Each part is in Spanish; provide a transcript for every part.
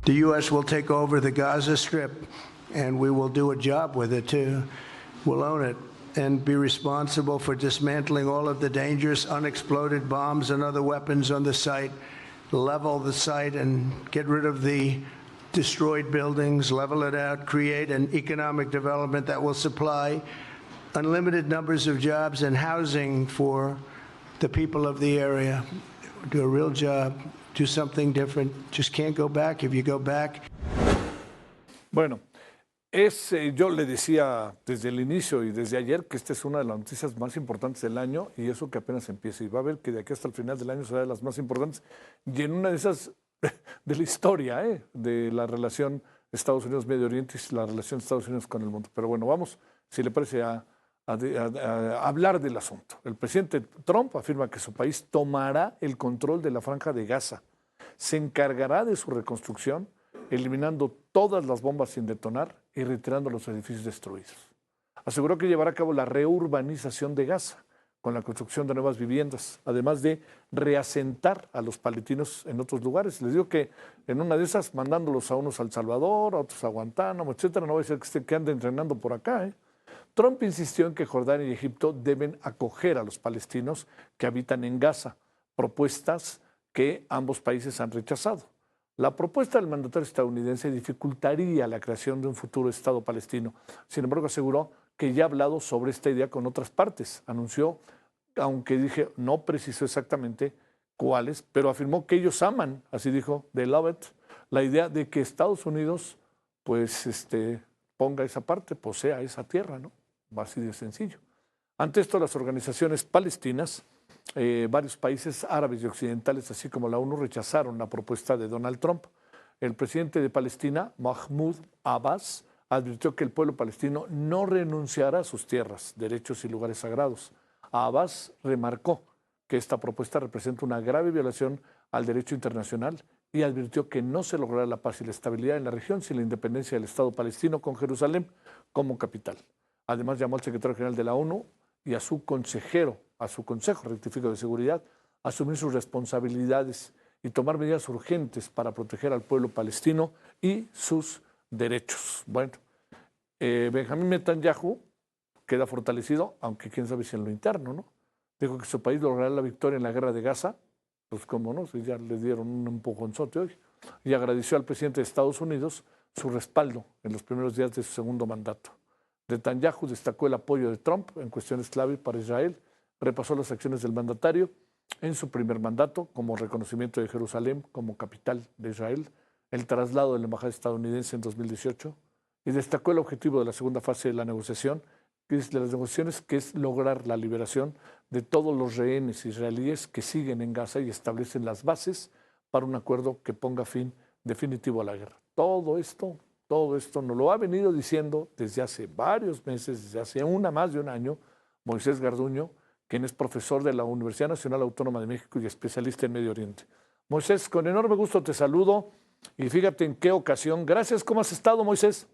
The U.S. will take over the Gaza Strip, and we will do a job with it, too. We'll own it and be responsible for dismantling all of the dangerous unexploded bombs and other weapons on the site, level the site and get rid of the destroyed buildings, level it out, create an economic development that will supply unlimited numbers of jobs and housing for the people of the area. Do a real job, do something different. Just can't go back. If you go back. Bueno, yo le decía desde el inicio y desde ayer que esta es una de las noticias más importantes del año y eso que apenas empieza. Y va a ver que de aquí hasta el final del año será de las más importantes. Y en una de esas de la historia, de la relación Estados Unidos-Medio Oriente y la relación Estados Unidos con el mundo. Pero bueno, vamos, si le parece, a hablar del asunto. El presidente Trump afirma que su país tomará el control de la Franja de Gaza, se encargará de su reconstrucción, eliminando todas las bombas sin detonar y retirando los edificios destruidos. Aseguró que llevará a cabo la reurbanización de Gaza, con la construcción de nuevas viviendas, además de reasentar a los palestinos en otros lugares. Les digo que en una de esas, mandándolos a unos a El Salvador, a otros a Guantánamo, etcétera, no va a ser que ande entrenando por acá, Trump insistió en que Jordania y Egipto deben acoger a los palestinos que habitan en Gaza, propuestas que ambos países han rechazado. La propuesta del mandatario estadounidense dificultaría la creación de un futuro Estado palestino. Sin embargo, aseguró que ya ha hablado sobre esta idea con otras partes. Anunció, aunque no precisó exactamente cuáles, pero afirmó que ellos aman, así dijo, they love it, la idea de que Estados Unidos ponga esa parte, posea esa tierra, ¿no? Así de sencillo. Ante esto, las organizaciones palestinas, varios países árabes y occidentales, así como la ONU, rechazaron la propuesta de Donald Trump. El presidente de Palestina, Mahmoud Abbas, advirtió que el pueblo palestino no renunciará a sus tierras, derechos y lugares sagrados. Abbas remarcó que esta propuesta representa una grave violación al derecho internacional y advirtió que no se logrará la paz y la estabilidad en la región sin la independencia del Estado palestino con Jerusalén como capital. Además, llamó al secretario general de la ONU y a su Consejo Rectifico de Seguridad a asumir sus responsabilidades y tomar medidas urgentes para proteger al pueblo palestino y sus derechos. Bueno, Benjamín Netanyahu queda fortalecido, aunque quién sabe si en lo interno, ¿no? Dijo que su país logrará la victoria en la guerra de Gaza, pues cómo no, si ya le dieron un empujonzote hoy, y agradeció al presidente de Estados Unidos su respaldo en los primeros días de su segundo mandato. Netanyahu destacó el apoyo de Trump en cuestiones clave para Israel, repasó las acciones del mandatario en su primer mandato como reconocimiento de Jerusalén como capital de Israel, el traslado de la embajada estadounidense en 2018 y destacó el objetivo de la segunda fase de la negociación, que es lograr la liberación de todos los rehenes israelíes que siguen en Gaza y establecen las bases para un acuerdo que ponga fin definitivo a la guerra. Todo esto nos lo ha venido diciendo desde hace varios meses, desde hace más de un año, Moisés Garduño, quien es profesor de la Universidad Nacional Autónoma de México y especialista en Medio Oriente. Moisés, con enorme gusto te saludo y fíjate en qué ocasión. Gracias, ¿cómo has estado, Moisés?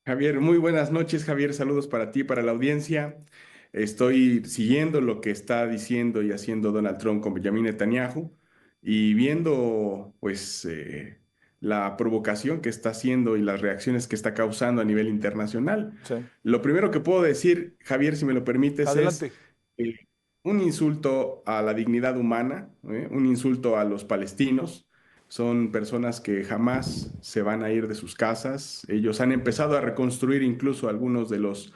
Javier, muy buenas noches, Javier. Saludos para ti, para la audiencia. Estoy siguiendo lo que está diciendo y haciendo Donald Trump con Benjamin Netanyahu y viendo, pues, la provocación que está haciendo y las reacciones que está causando a nivel internacional. Sí. Lo primero que puedo decir, Javier, si me lo permites, adelante, es un insulto a la dignidad humana, un insulto a los palestinos. Son personas que jamás se van a ir de sus casas. Ellos han empezado a reconstruir incluso algunos de los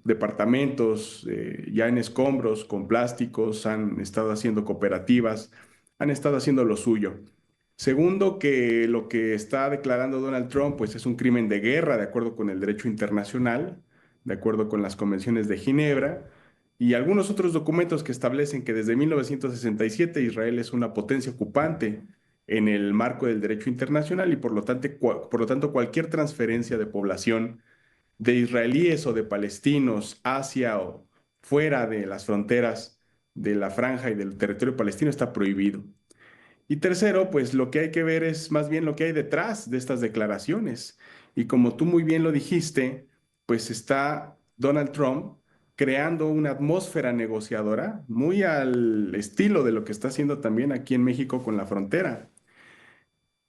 departamentos ya en escombros, con plásticos, han estado haciendo cooperativas, han estado haciendo lo suyo. Segundo, que lo que está declarando Donald Trump pues es un crimen de guerra de acuerdo con el derecho internacional, de acuerdo con las convenciones de Ginebra y algunos otros documentos que establecen que desde 1967 Israel es una potencia ocupante en el marco del derecho internacional y por lo tanto cualquier transferencia de población de israelíes o de palestinos hacia o fuera de las fronteras de la franja y del territorio palestino está prohibido. Y tercero, pues lo que hay que ver es más bien lo que hay detrás de estas declaraciones. Y como tú muy bien lo dijiste, pues está Donald Trump creando una atmósfera negociadora muy al estilo de lo que está haciendo también aquí en México con la frontera.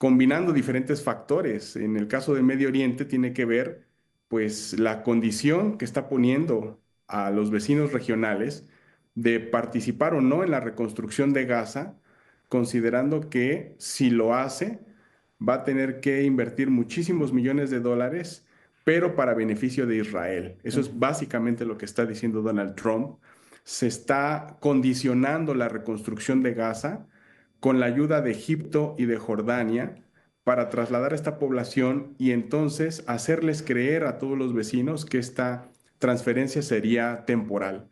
combinando diferentes factores. En el caso del Medio Oriente tiene que ver, pues, la condición que está poniendo a los vecinos regionales de participar o no en la reconstrucción de Gaza, considerando que si lo hace, va a tener que invertir muchísimos millones de dólares, pero para beneficio de Israel. Eso es básicamente lo que está diciendo Donald Trump. Se está condicionando la reconstrucción de Gaza con la ayuda de Egipto y de Jordania para trasladar a esta población y entonces hacerles creer a todos los vecinos que esta transferencia sería temporal.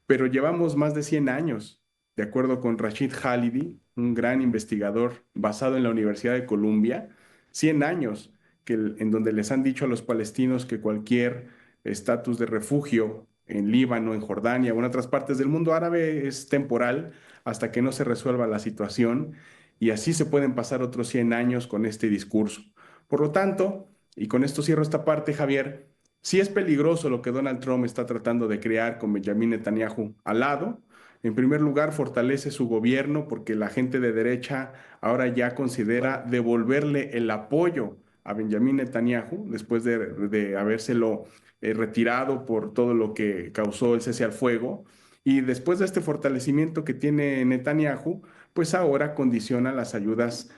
Pero llevamos más de 100 años, de acuerdo con Rashid Khalidi, un gran investigador basado en la Universidad de Columbia, 100 años en donde les han dicho a los palestinos que cualquier estatus de refugio en Líbano, en Jordania o en otras partes del mundo árabe es temporal hasta que no se resuelva la situación, y así se pueden pasar otros 100 años con este discurso. Por lo tanto, y con esto cierro esta parte, Javier, sí es peligroso lo que Donald Trump está tratando de crear con Benjamin Netanyahu al lado. En primer lugar, fortalece su gobierno porque la gente de derecha ahora ya considera devolverle el apoyo a Benjamin Netanyahu después de habérselo retirado por todo lo que causó el cese al fuego. Y después de este fortalecimiento que tiene Netanyahu, pues ahora condiciona las ayudas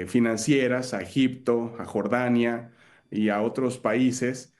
financieras a Egipto, a Jordania y a otros países,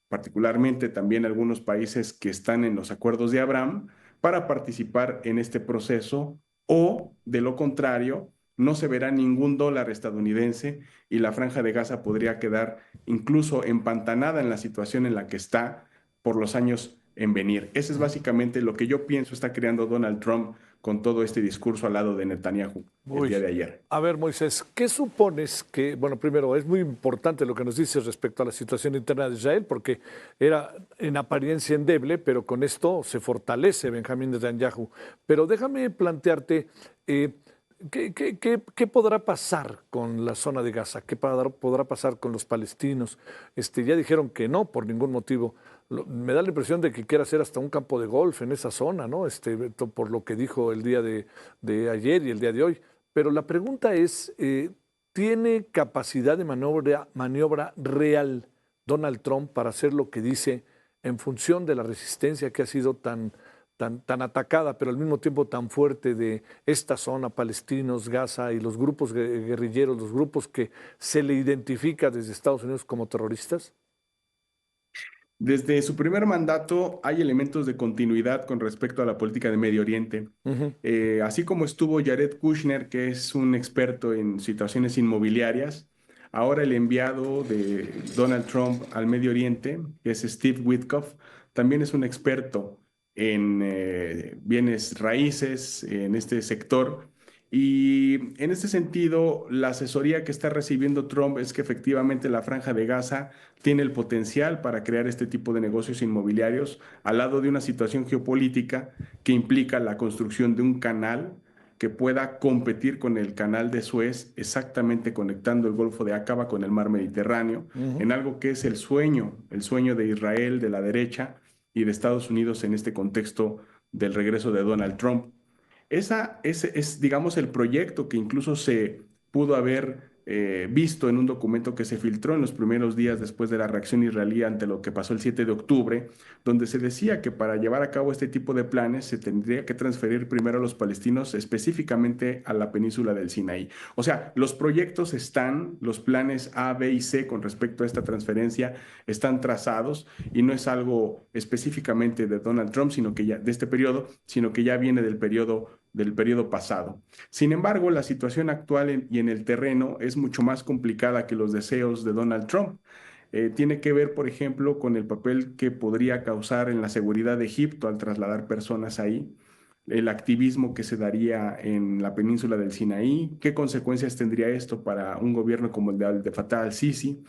particularmente también algunos países que están en los acuerdos de Abraham, para participar en este proceso, o de lo contrario, no se verá ningún dólar estadounidense y la Franja de Gaza podría quedar incluso empantanada en la situación en la que está por los años en venir. Ese es básicamente lo que yo pienso está creando Donald Trump con todo este discurso al lado de Netanyahu el Uy, día de ayer. a ver, Moisés, ¿qué supones que, bueno, primero, es muy importante lo que nos dices respecto a la situación interna de Israel, porque era en apariencia endeble, pero con esto se fortalece Benjamín Netanyahu. Pero déjame plantearte, ¿qué podrá pasar con la zona de Gaza? ¿Qué podrá pasar con los palestinos? Ya dijeron que no, por ningún motivo. Me da la impresión de que quiere hacer hasta un campo de golf en esa zona, ¿no? Por lo que dijo el día de ayer y el día de hoy. Pero la pregunta es, ¿tiene capacidad de maniobra real Donald Trump para hacer lo que dice en función de la resistencia que ha sido tan atacada, pero al mismo tiempo tan fuerte de esta zona, palestinos, Gaza y los grupos guerrilleros, los grupos que se le identifica desde Estados Unidos como terroristas? Desde su primer mandato hay elementos de continuidad con respecto a la política de Medio Oriente. Ujú. Así como estuvo Jared Kushner, que es un experto en situaciones inmobiliarias, ahora el enviado de Donald Trump al Medio Oriente, que es Steve Witkoff, también es un experto en bienes raíces, en este sector. Y en este sentido, la asesoría que está recibiendo Trump es que efectivamente la Franja de Gaza tiene el potencial para crear este tipo de negocios inmobiliarios al lado de una situación geopolítica que implica la construcción de un canal que pueda competir con el canal de Suez, exactamente conectando el Golfo de Acaba con el mar Mediterráneo, Ujú. en algo que es el sueño de Israel, de la derecha y de Estados Unidos en este contexto del regreso de Donald Trump. Ese es, digamos, el proyecto que incluso se pudo haber visto en un documento que se filtró en los primeros días después de la reacción israelí ante lo que pasó el 7 de octubre, donde se decía que para llevar a cabo este tipo de planes se tendría que transferir primero a los palestinos, específicamente a la península del Sinaí. O sea, los proyectos están, los planes A, B y C con respecto a esta transferencia están trazados, y no es algo específicamente de Donald Trump, sino que ya de este periodo, sino que ya viene del periodo pasado. Sin embargo, la situación actual y en el terreno es mucho más complicada que los deseos de Donald Trump. Tiene que ver, por ejemplo, con el papel que podría causar en la seguridad de Egipto al trasladar personas ahí, el activismo que se daría en la península del Sinaí, qué consecuencias tendría esto para un gobierno como el de Fattah al-Sisi.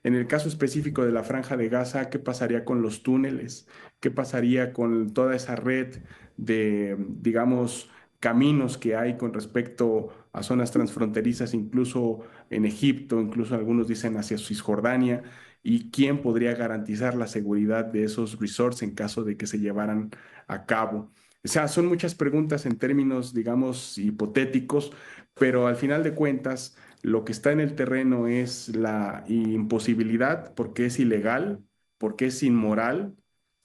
En el caso específico de la Franja de Gaza, ¿qué pasaría con los túneles? ¿Qué pasaría con toda esa red de, digamos, caminos que hay con respecto a zonas transfronterizas, incluso en Egipto, incluso algunos dicen hacia Cisjordania? ¿Y quién podría garantizar la seguridad de esos resorts en caso de que se llevaran a cabo? O sea, son muchas preguntas en términos, digamos, hipotéticos, pero al final de cuentas lo que está en el terreno es la imposibilidad porque es ilegal, porque es inmoral,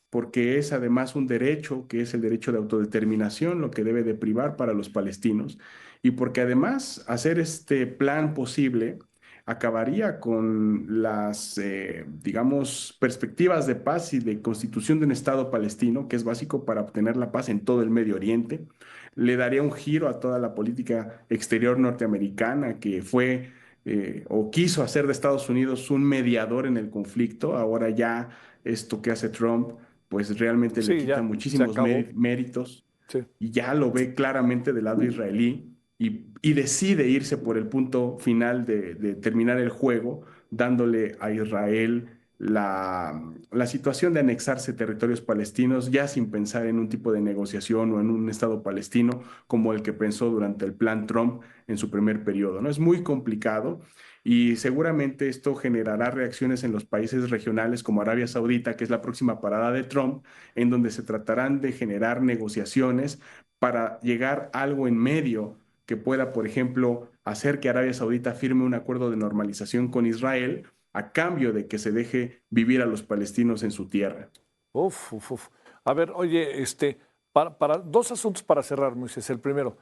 porque es además un derecho, que es el derecho de autodeterminación, lo que debe de privar para los palestinos, y porque además hacer este plan posible acabaría con las, digamos, perspectivas de paz y de constitución de un Estado palestino, que es básico para obtener la paz en todo el Medio Oriente. Le daría un giro a toda la política exterior norteamericana, que fue o quiso hacer de Estados Unidos un mediador en el conflicto. Ahora ya esto que hace Trump pues realmente le Sí, quita ya, se muchísimos acabó. méritos Sí. y ya lo ve claramente del lado israelí y decide irse por el punto final de terminar el juego, dándole a Israel la situación de anexarse territorios palestinos, ya sin pensar en un tipo de negociación o en un Estado palestino como el que pensó durante el plan Trump en su primer periodo, ¿no? Es muy complicado y seguramente esto generará reacciones en los países regionales como Arabia Saudita, que es la próxima parada de Trump, en donde se tratarán de generar negociaciones para llegar a algo en medio que pueda, por ejemplo, hacer que Arabia Saudita firme un acuerdo de normalización con Israel a cambio de que se deje vivir a los palestinos en su tierra. Uf, uf, uf. A ver, oye, dos asuntos para cerrar, Moisés. El primero,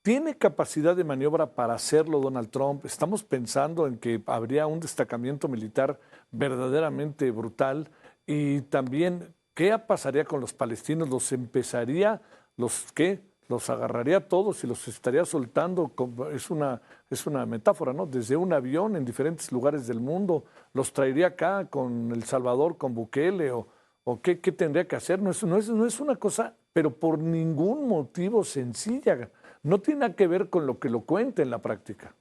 ¿tiene capacidad de maniobra para hacerlo Donald Trump? Estamos pensando en que habría un destacamento militar verdaderamente brutal y también, ¿qué pasaría con los palestinos? ¿Los empezaría, los qué? ¿Los agarraría a todos y los estaría soltando? Es una metáfora, ¿no? Desde un avión en diferentes lugares del mundo, los traería acá con El Salvador, con Bukele o qué tendría que hacer. No es una cosa, pero por ningún motivo sencilla. No tiene nada que ver con lo que lo cuenta en la práctica.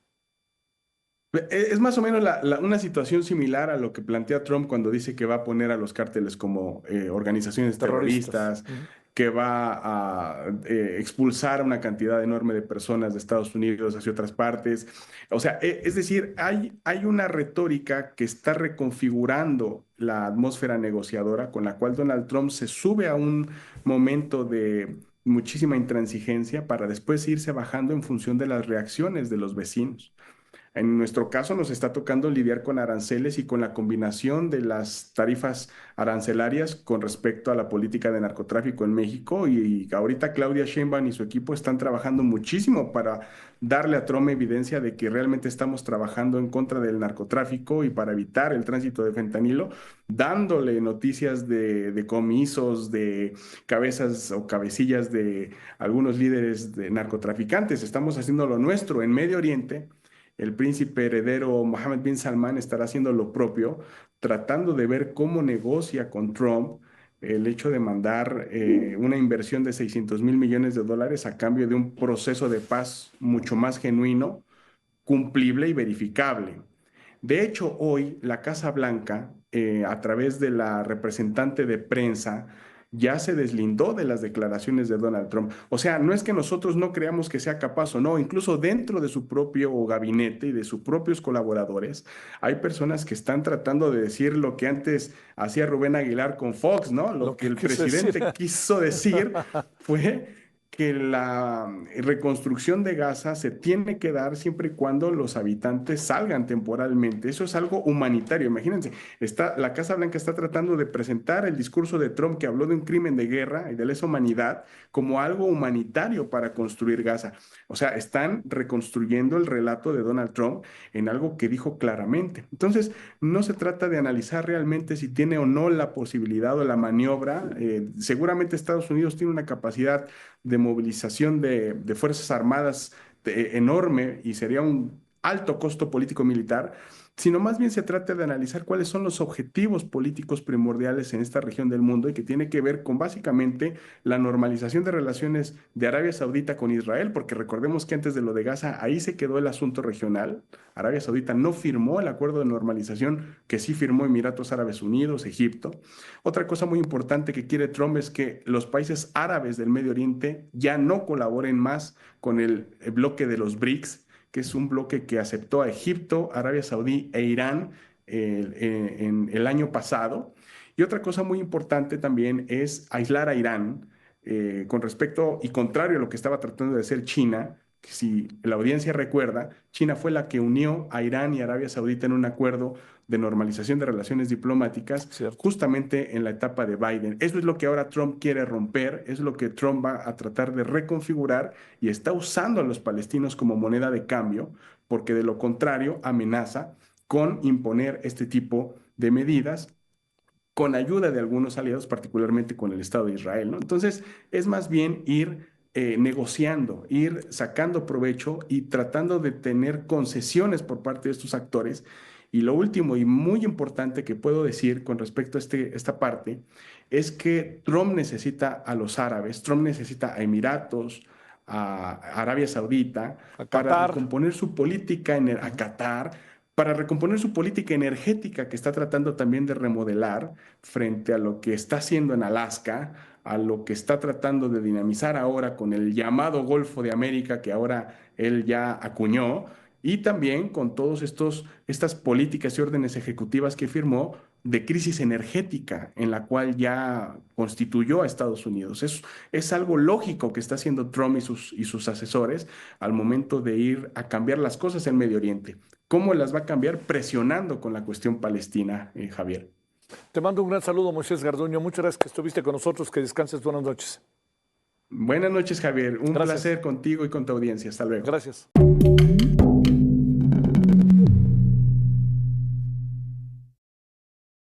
Es más o menos una situación similar a lo que plantea Trump cuando dice que va a poner a los cárteles como organizaciones Terroristas. terroristas, Ujú. que va a expulsar a una cantidad enorme de personas de Estados Unidos hacia otras partes. O sea, es decir, hay una retórica que está reconfigurando la atmósfera negociadora con la cual Donald Trump se sube a un momento de muchísima intransigencia para después irse bajando en función de las reacciones de los vecinos. En nuestro caso nos está tocando lidiar con aranceles y con la combinación de las tarifas arancelarias con respecto a la política de narcotráfico en México y ahorita Claudia Sheinbaum y su equipo están trabajando muchísimo para darle a Trump evidencia de que realmente estamos trabajando en contra del narcotráfico y para evitar el tránsito de fentanilo, dándole noticias de decomisos, de cabezas o cabecillas de algunos líderes de narcotraficantes. Estamos haciendo lo nuestro en Medio Oriente. El príncipe heredero Mohammed bin Salman estará haciendo lo propio, tratando de ver cómo negocia con Trump el hecho de mandar una inversión de $600.000 millones a cambio de un proceso de paz mucho más genuino, cumplible y verificable. De hecho, hoy la Casa Blanca, a través de la representante de prensa, ya se deslindó de las declaraciones de Donald Trump. O sea, no es que nosotros no creamos que sea capaz o no, incluso dentro de su propio gabinete y de sus propios colaboradores, hay personas que están tratando de decir lo que antes hacía Rubén Aguilar con Fox, ¿no? Lo Lo que que el quiso decir. presidente quiso decir fue que la reconstrucción de Gaza se tiene que dar siempre y cuando los habitantes salgan temporalmente. Eso es algo humanitario. Imagínense, la Casa Blanca está tratando de presentar el discurso de Trump que habló de un crimen de guerra y de lesa humanidad como algo humanitario para construir Gaza. O sea, están reconstruyendo el relato de Donald Trump en algo que dijo claramente. Entonces, no se trata de analizar realmente si tiene o no la posibilidad o la maniobra. Seguramente Estados Unidos tiene una capacidad de movilización de Fuerzas Armadas enorme y sería un alto costo político-militar, sino más bien se trata de analizar cuáles son los objetivos políticos primordiales en esta región del mundo y que tiene que ver con básicamente la normalización de relaciones de Arabia Saudita con Israel, porque recordemos que antes de lo de Gaza, ahí se quedó el asunto regional. Arabia Saudita no firmó el acuerdo de normalización que sí firmó Emiratos Árabes Unidos, Egipto. Otra cosa muy importante que quiere Trump es que los países árabes del Medio Oriente ya no colaboren más con el bloque de los BRICS, que es un bloque que aceptó a Egipto, Arabia Saudí e Irán en el año pasado. Y otra cosa muy importante también es aislar a Irán con respecto y contrario a lo que estaba tratando de hacer China, Si la audiencia recuerda, China fue la que unió a Irán y Arabia Saudita en un acuerdo de normalización de relaciones diplomáticas Cierto. justamente en la etapa de Biden. Eso es lo que ahora Trump quiere romper, es lo que Trump va a tratar de reconfigurar y está usando a los palestinos como moneda de cambio, porque de lo contrario amenaza con imponer este tipo de medidas con ayuda de algunos aliados, particularmente con el Estado de Israel, ¿no? Entonces, es más bien ir negociando, ir sacando provecho y tratando de tener concesiones por parte de estos actores. Y lo último y muy importante que puedo decir con respecto a esta parte es que Trump necesita a los árabes, Trump necesita a Emiratos, a Arabia Saudita, A para Qatar. recomponer su política a Qatar, para recomponer su política energética que está tratando también de remodelar frente a lo que está haciendo en Alaska, a lo que está tratando de dinamizar ahora con el llamado Golfo de América que ahora él ya acuñó, y también con todos estas políticas y órdenes ejecutivas que firmó de crisis energética en la cual ya constituyó a Estados Unidos. Es algo lógico que está haciendo Trump y sus asesores al momento de ir a cambiar las cosas en Medio Oriente. ¿Cómo las va a cambiar? Presionando con la cuestión palestina, Javier. Te mando un gran saludo, Moisés Garduño. Muchas gracias que estuviste con nosotros. Que descanses. Buenas noches. Buenas noches, Javier. Un Gracias. placer contigo y con tu audiencia. Hasta luego. Gracias.